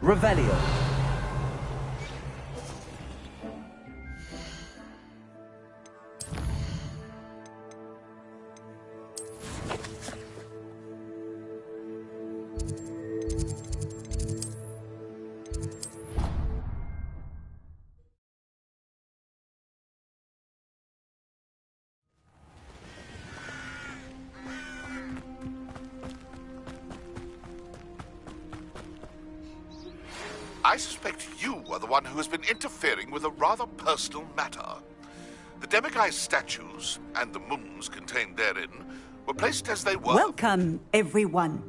Revelio. I suspect you are the one who has been interfering with a rather personal matter. The Demiguy's statues, and the moons contained therein, were placed as they were... Welcome, everyone.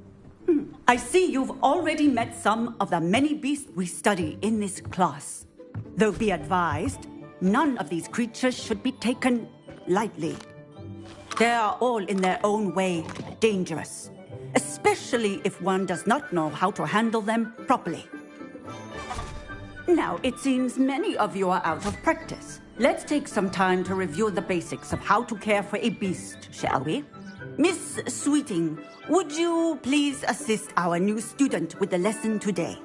I see you've already met some of the many beasts we study in this class. Though be advised, none of these creatures should be taken lightly. They are all in their own way dangerous, especially if one does not know how to handle them properly. Now, it seems many of you are out of practice. Let's take some time to review the basics of how to care for a beast, shall we? Miss Sweeting, would you please assist our new student with the lesson today?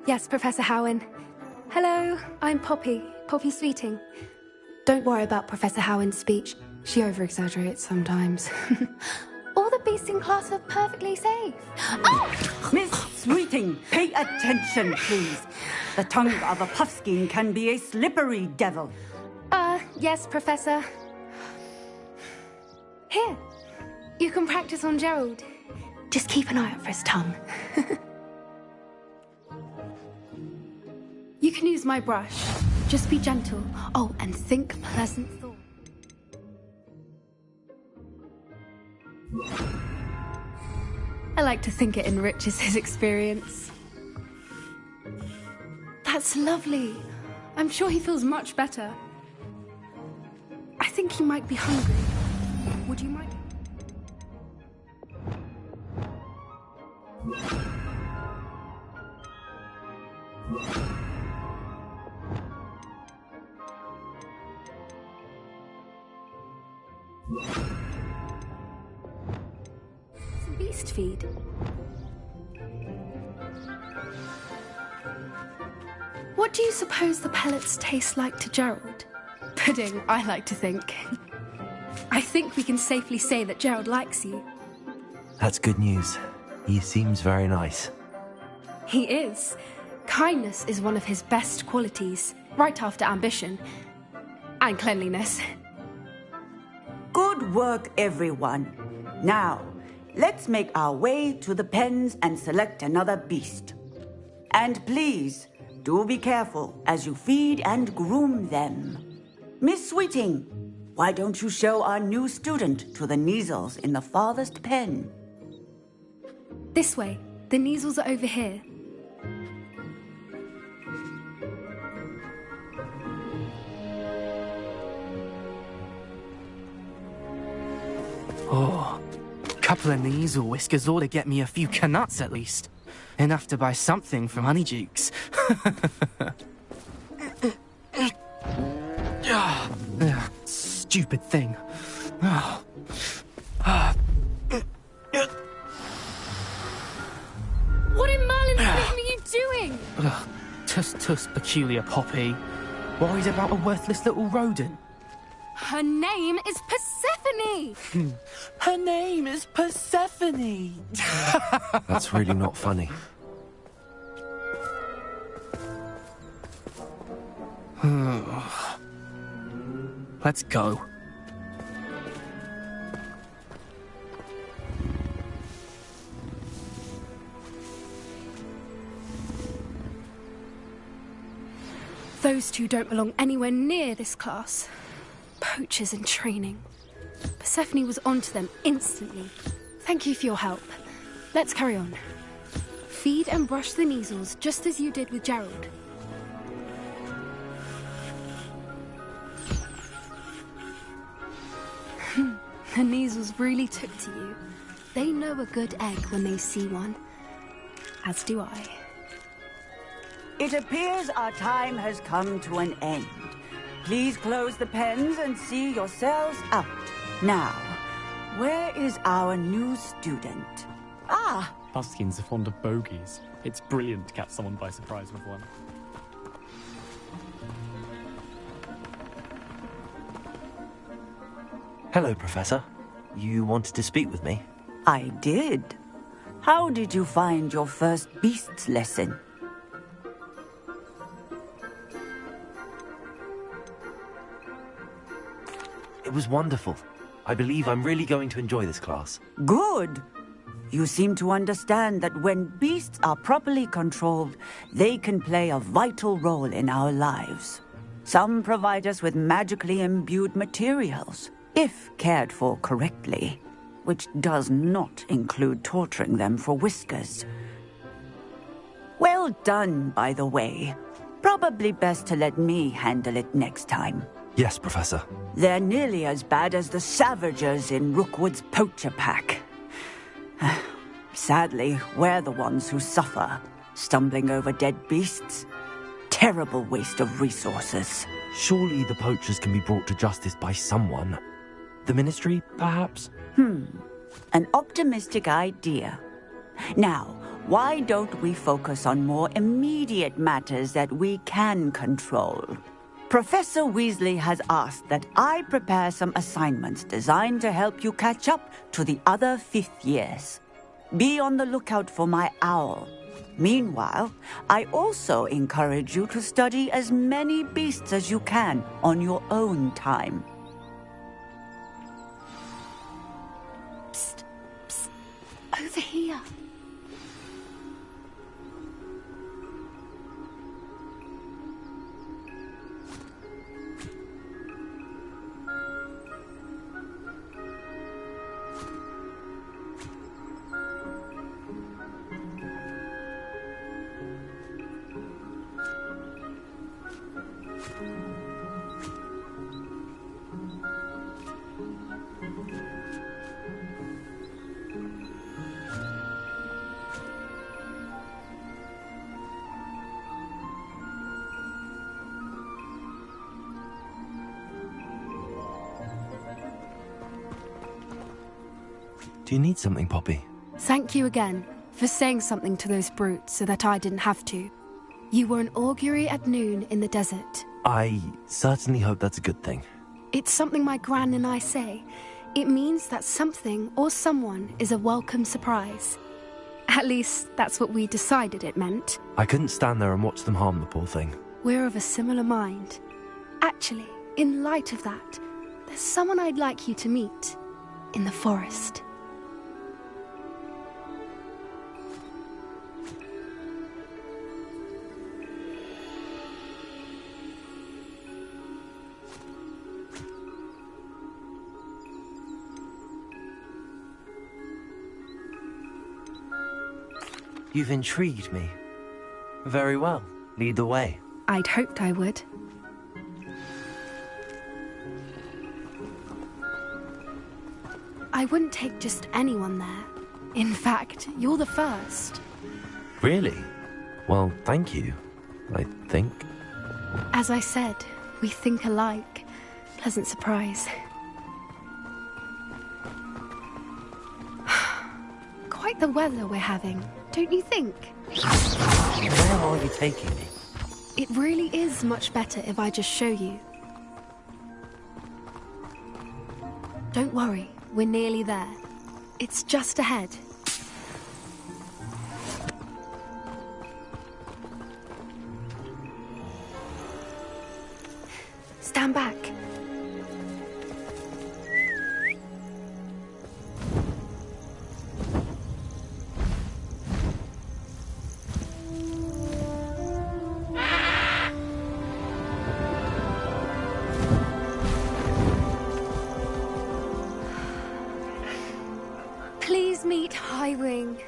Yes, Professor Howen. Hello, I'm Poppy Sweeting. Don't worry about Professor Howen's speech. She over-exaggerates sometimes. All the beasts in class are perfectly safe. Oh! Miss Sweeting, pay attention, please. The tongue of a puffskein can be a slippery devil. Yes, Professor. Here, you can practice on Gerald. Just keep an eye out for his tongue. You can use my brush. Just be gentle. Oh, and think pleasant thoughts. I like to think it enriches his experience. That's lovely. I'm sure he feels much better. I think he might be hungry. Would you mind? Some beast feed. What do you suppose the pellets taste like to Gerald? Pudding, I like to think. I think we can safely say that Gerald likes you. That's good news. He seems very nice. He is. Kindness is one of his best qualities, right after ambition. And cleanliness. Good work, everyone. Now, let's make our way to the pens and select another beast. And please, do be careful as you feed and groom them. Miss Sweeting, why don't you show our new student to the Neasels in the farthest pen? This way. The Neasels are over here. Oh, couple of Neasel whiskers ought to get me a few canuts at least. Enough to buy something from Honeydukes. Stupid thing. What in Merlin's name are you doing? Tuss, peculiar Poppy. Worried about a worthless little rodent. Her name is Persephone! Her name is Persephone! That's really not funny. Let's go. Those two don't belong anywhere near this class. Poachers in training. Persephone was onto them instantly. Thank you for your help. Let's carry on. Feed and brush the Neasels just as you did with Gerald. The Neasels really took to you. They know a good egg when they see one. As do I. It appears our time has come to an end. Please close the pens and see yourselves out. Now, where is our new student? Ah, Buskins are fond of bogies. It's brilliant to catch someone by surprise with one. Hello, Professor. You wanted to speak with me? I did. How did you find your first beasts lesson? It was wonderful. I believe I'm really going to enjoy this class. Good. You seem to understand that when beasts are properly controlled, they can play a vital role in our lives. Some provide us with magically imbued materials, if cared for correctly, which does not include torturing them for whiskers. Well done, by the way. Probably best to let me handle it next time. Yes, Professor. They're nearly as bad as the Savagers in Rookwood's poacher pack. Sadly, we're the ones who suffer, stumbling over dead beasts. Terrible waste of resources. Surely the poachers can be brought to justice by someone. The Ministry, perhaps? An optimistic idea. Now, why don't we focus on more immediate matters that we can control? Professor Weasley has asked that I prepare some assignments designed to help you catch up to the other fifth years. Be on the lookout for my owl. Meanwhile, I also encourage you to study as many beasts as you can on your own time. Psst, psst, over here. Do you need something, Poppy? Thank you again for saying something to those brutes so that I didn't have to. You were an augury at noon in the desert. I certainly hope that's a good thing. It's something my gran and I say. It means that something or someone is a welcome surprise. At least, that's what we decided it meant. I couldn't stand there and watch them harm the poor thing. We're of a similar mind. Actually, in light of that, there's someone I'd like you to meet. In the forest. You've intrigued me. Very well. Lead the way. I'd hoped I would. I wouldn't take just anyone there. In fact, you're the first. Really? Well, thank you, I think. As I said, we think alike. Pleasant surprise. Quite the weather we're having, don't you think? Where are you taking me? It really is much better if I just show you. Don't worry, we're nearly there. It's just ahead. Stand back. Please meet Highwing.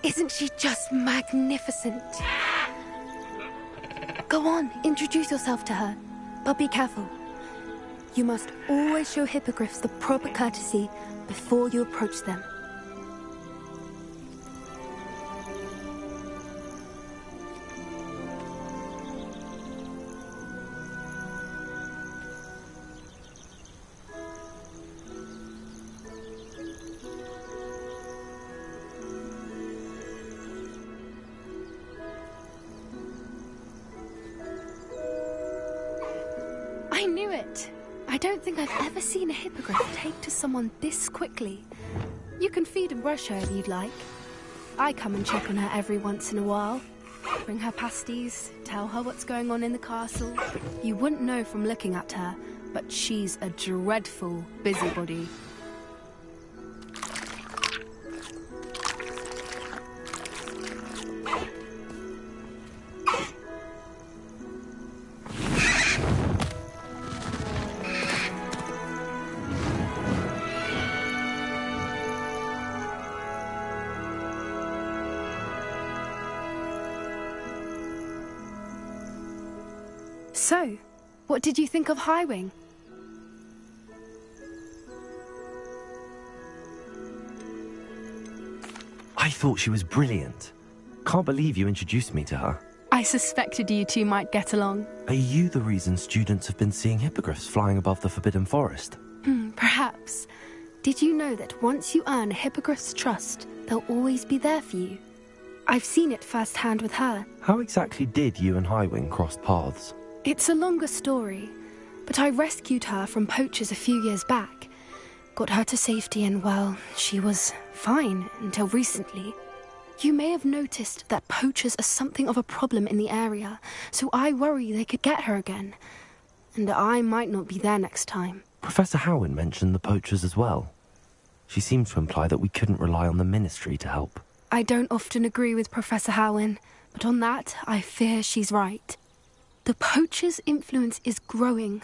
Isn't she just magnificent? Go on, introduce yourself to her. But be careful. You must always show hippogriffs the proper courtesy before you approach them. don't think I've ever seen a hippogriff take to someone this quickly. You can feed and brush her if you'd like. I come and check on her every once in a while. Bring her pasties, tell her what's going on in the castle. You wouldn't know from looking at her, but she's a dreadful busybody. So, what did you think of Highwing? I thought she was brilliant. Can't believe you introduced me to her. I suspected you two might get along. Are you the reason students have been seeing hippogriffs flying above the Forbidden Forest? Perhaps. Did you know that once you earn a hippogriff's trust, they'll always be there for you? I've seen it firsthand with her. How exactly did you and Highwing cross paths? It's a longer story, but I rescued her from poachers a few years back. Got her to safety and, well, she was fine until recently. You may have noticed that poachers are something of a problem in the area, so I worry they could get her again. And I might not be there next time. Professor Howin mentioned the poachers as well. She seemed to imply that we couldn't rely on the Ministry to help. I don't often agree with Professor Howin, but on that, I fear she's right. The poachers' influence is growing.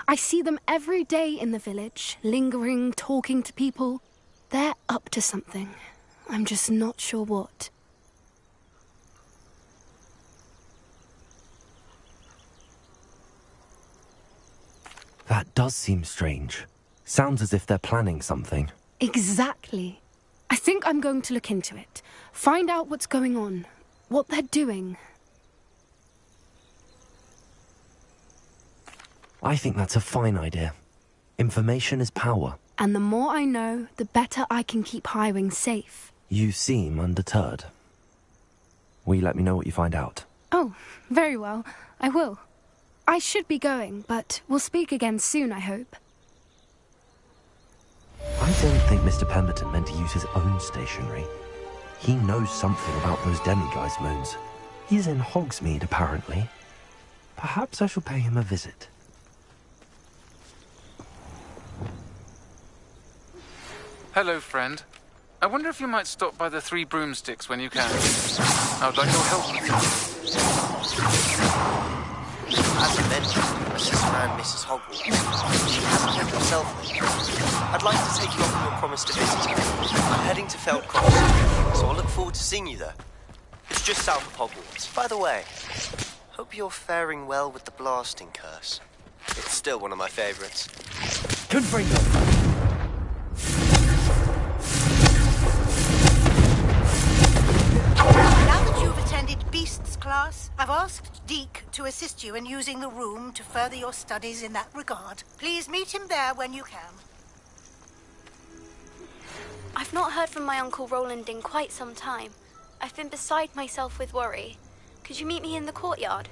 I see them every day in the village, lingering, talking to people. They're up to something. I'm just not sure what. That does seem strange. Sounds as if they're planning something. Exactly. I think I'm going to look into it. Find out what's going on, what they're doing. I think that's a fine idea. Information is power. And the more I know, the better I can keep Highwing safe. You seem undeterred. Will you let me know what you find out? Oh, very well. I will. I should be going, but we'll speak again soon, I hope. I don't think Mr. Pemberton meant to use his own stationery. He knows something about those demiguise moons. He's in Hogsmeade, apparently. Perhaps I shall pay him a visit. Hello, friend. I wonder if you might stop by the Three Broomsticks when you can. I would like your help with it. As I mentioned, Mrs. and Mrs. HogW. She hasn't kept herself lately. I'd like to take you up on your promise to visit her. I'm heading to Feld Cross, so I'll look forward to seeing you there. It's just south of Hogwarts. By the way, hope you're faring well with the blasting curse. It's still one of my favourites. Confringo! Now that you've attended Beasts class, I've asked Deke to assist you in using the room to further your studies in that regard. Please meet him there when you can. I've not heard from my Uncle Roland in quite some time. I've been beside myself with worry. Could you meet me in the courtyard?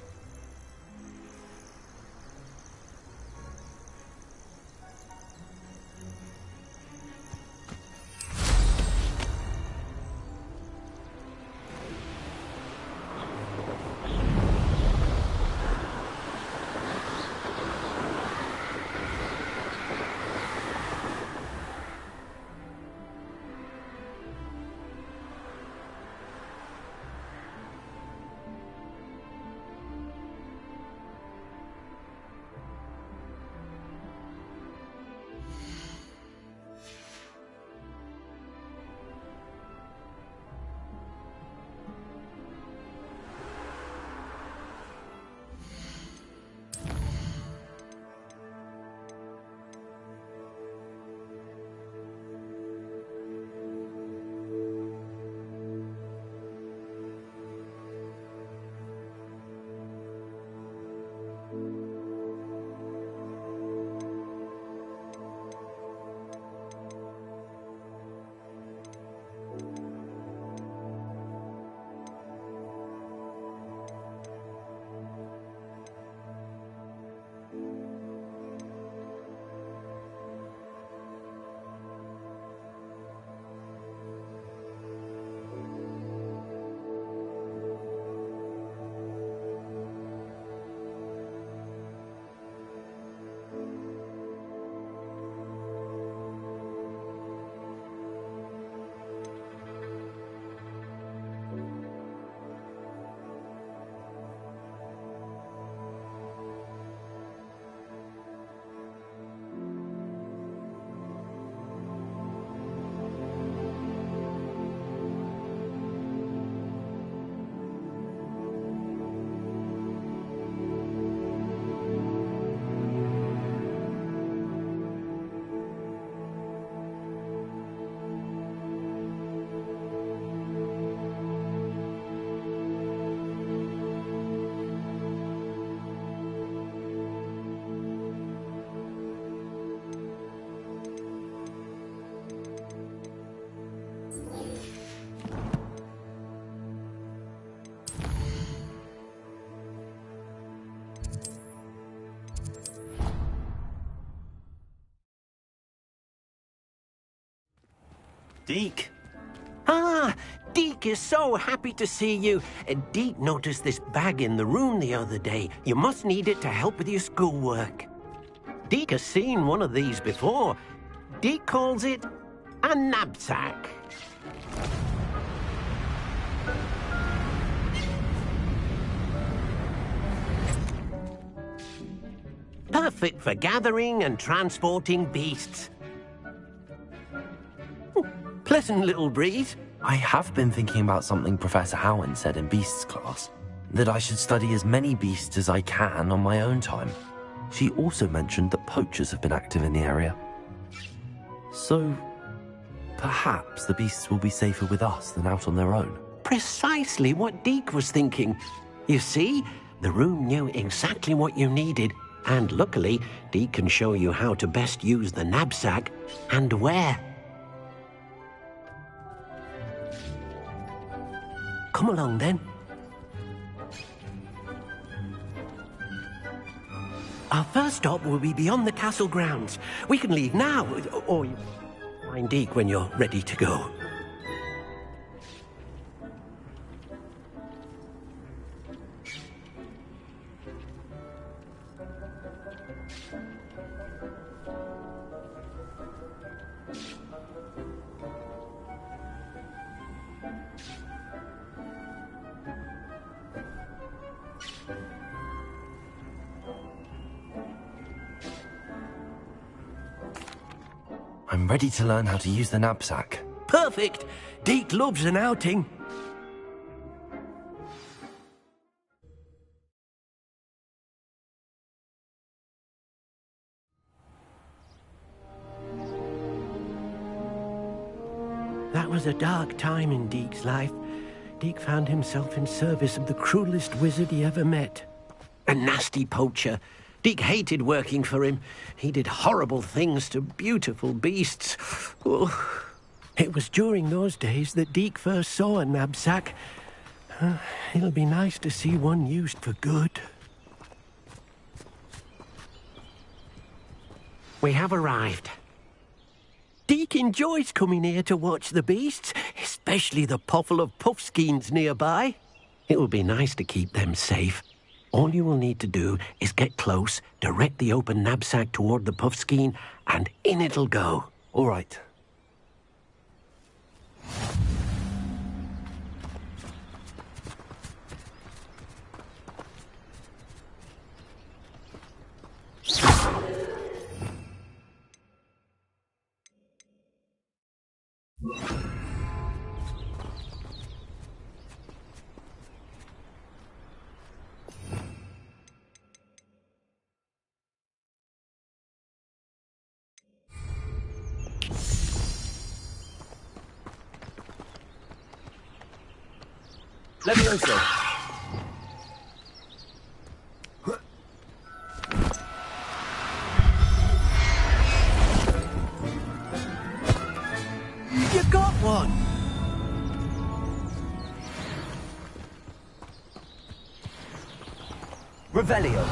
Deke. Ah, Deke is so happy to see you. Deke noticed this bag in the room the other day. You must need it to help with your schoolwork. Deke has seen one of these before. Deke calls it a knapsack. Perfect for gathering and transporting beasts. Pleasant little breeze. I have been thinking about something Professor Howen said in Beasts class, that I should study as many beasts as I can on my own time. She also mentioned that poachers have been active in the area. So, perhaps the beasts will be safer with us than out on their own. Precisely what Deke was thinking. You see, the room knew exactly what you needed, and luckily, Deke can show you how to best use the knapsack and where. Come along, then. Our first stop will be beyond the castle grounds. We can leave now, or you find Deke when you're ready to go. I'm ready to learn how to use the knapsack. Perfect! Deke loves an outing. That was a dark time in Deke's life. Deke found himself in service of the cruelest wizard he ever met. A nasty poacher. Deke hated working for him. He did horrible things to beautiful beasts. Oh. It was during those days that Deke first saw a knapsack. It'll be nice to see one used for good. We have arrived. Deke enjoys coming here to watch the beasts, especially the potful of puffskeins nearby. It will be nice to keep them safe. All you will need to do is get close, direct the open knapsack toward the puffskein, and in it'll go. All right. Levioso. You got one! Revelio.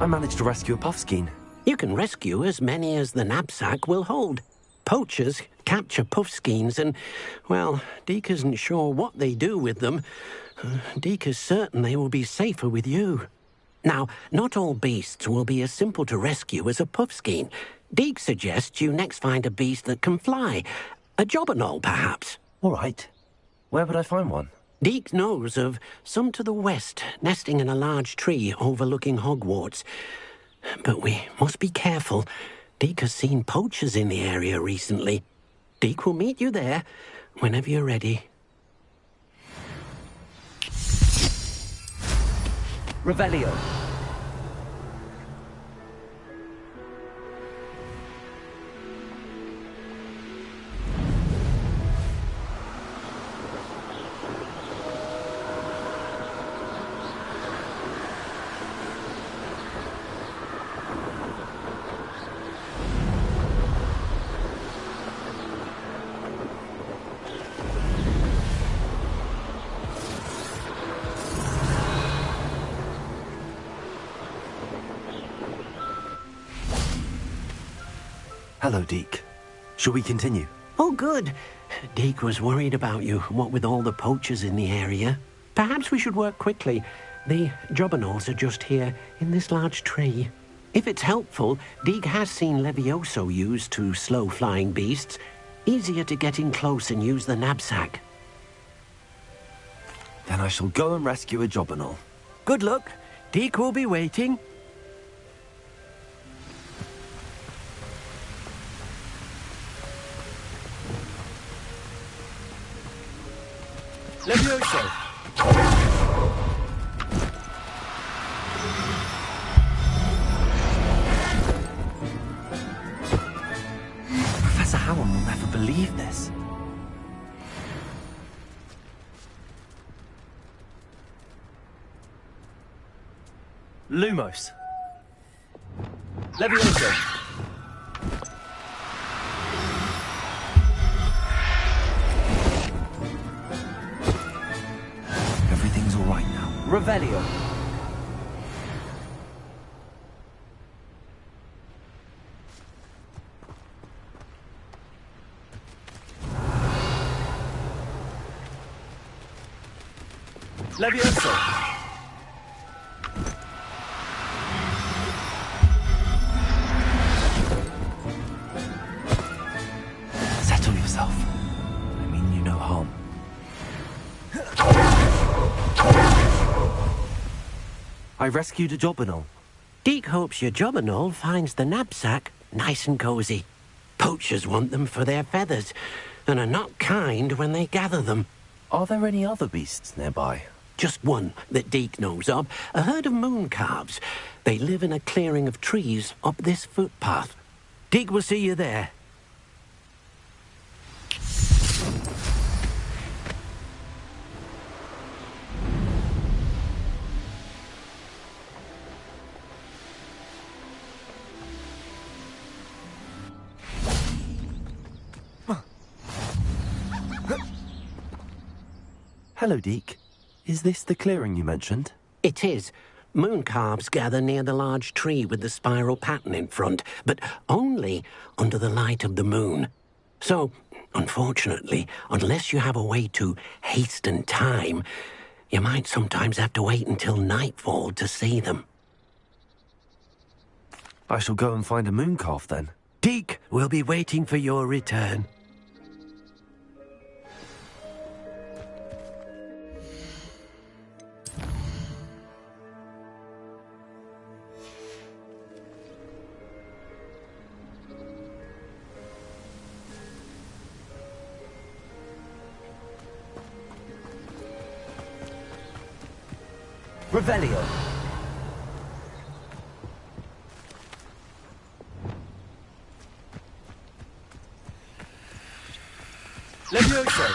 I managed to rescue a puffskein. You can rescue as many as the knapsack will hold. Poachers capture puffskeins and, well, Deke isn't sure what they do with them. Deke is certain they will be safer with you. Now, not all beasts will be as simple to rescue as a puffskein. Deke suggests you next find a beast that can fly. A jobberknoll, perhaps. All right. Where would I find one? Deke knows of some to the west, nesting in a large tree overlooking Hogwarts. But we must be careful. Deke has seen poachers in the area recently. Deke will meet you there whenever you're ready. Revelio. Hello, Deke. Shall we continue? Oh, good. Deke was worried about you, what with all the poachers in the area. Perhaps we should work quickly. The jobberknolls are just here, in this large tree. If it's helpful, Deke has seen Levioso used to slow flying beasts. Easier to get in close and use the knapsack. Then I shall go and rescue a jobberknoll. Good luck. Deke will be waiting. Levioso! Professor Howard will never believe this. Lumos. Levioso! Everything's all right now. Revelio. Levioso! Settle yourself. I mean you no harm. I rescued a jobberknoll. Deke hopes your jobberknoll finds the knapsack nice and cozy. Poachers want them for their feathers, and are not kind when they gather them. Are there any other beasts nearby? Just one that Deke knows of, a herd of moon calves. They live in a clearing of trees up this footpath. Deke will see you there. Hello, Deke. Is this the clearing you mentioned? It is. Moon calves gather near the large tree with the spiral pattern in front, but only under the light of the moon. So, unfortunately, unless you have a way to hasten time, you might sometimes have to wait until nightfall to see them. I shall go and find a moon calf then. Deke will be waiting for your return. Revelio. Levioso.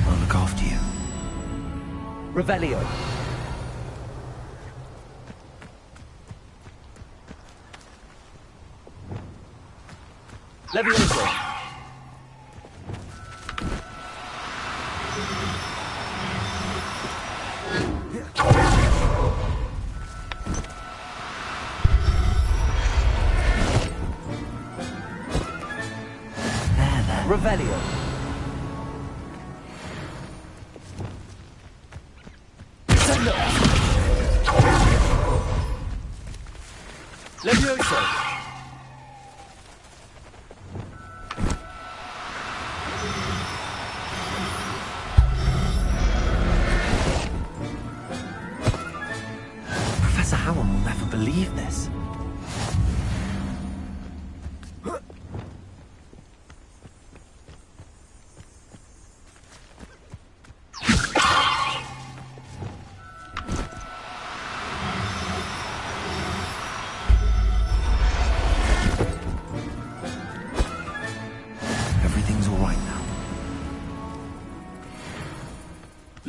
I'll look after you. Revelio. Levioso. Revelio. Sendo. Levioso. Professor Howard will never believe this.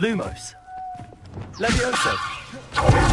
Lumos. Levioso.